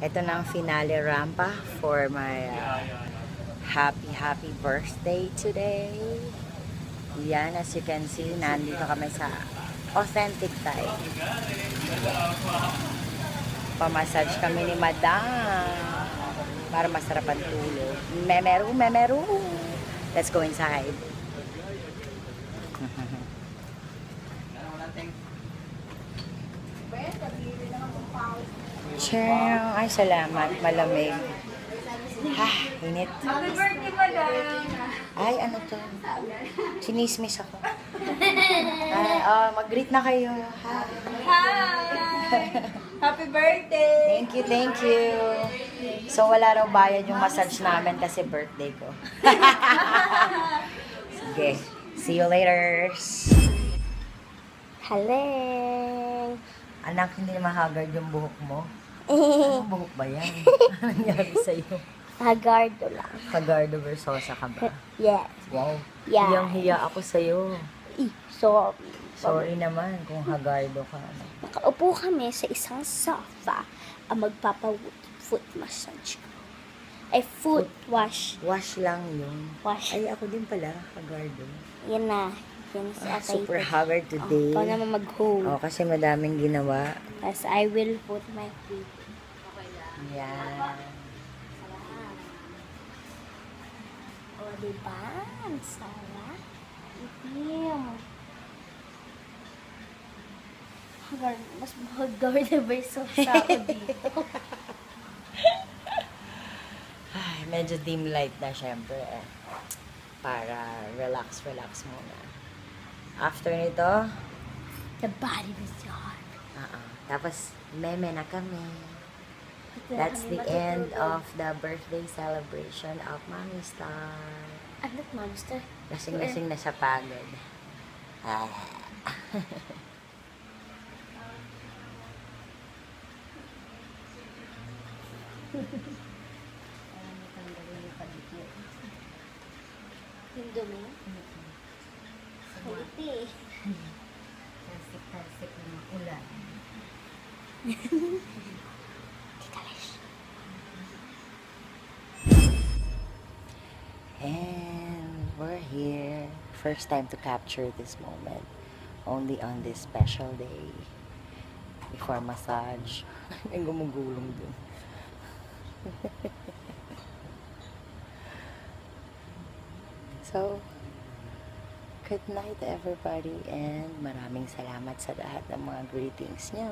Ito na ang finale rampa for my happy birthday today. Yan, as you can see, nandito kami sa Authentic Thai. Pamassage kami ni Madam para masarap ang tulog. Memeru. Let's go inside. Chang, ay salamat, malamig. Ha, init. Happy birthday, madam! Ay, ano to? Sinismis ako. Mag-greet na kayo. Hi. Hi! Happy birthday! Thank you. So, wala raw bayad yung massage namin kasi birthday ko. Sige, see you later. Hello! Anak, hindi naman haggard yung buhok mo. Anong buhok ba yan? Anong nangyari sa'yo? Hagardo lang. Hagardo Versosa ka ba? Yes. Wow. Yeah. Hiyang-hiya ako sa'yo. So, Sorry naman kung hagardo ka. nakaupo kami sa isang sofa ang magpapa-foot massage. Ay, foot wash. Wash lang yun. Wash. Ay, ako din pala, hagardo. Yan na. Yan si Atay. Super haggard today. Ikaw naman mag-hold. Kasi madaming ginawa. As I will put my feet. Yan. O, diba? Ang sarap. Itim. Mas mahagawin na ba yung sa ako dito? Ay, medyo dim light na syempre. Para relax muna. After nito, The body was hard. tapos meme na kami. That's the end of the birthday celebration of Mommy Star. Ano, monster? Lasing-lasing na sa pagod. Yung dumi? Kulit eh. Talsik ng ulan. And we're here. First time to capture this moment. Only on this special day. Before massage. May gumugulong dun. So, good night everybody and maraming salamat sa lahat ng mga greetings nyo.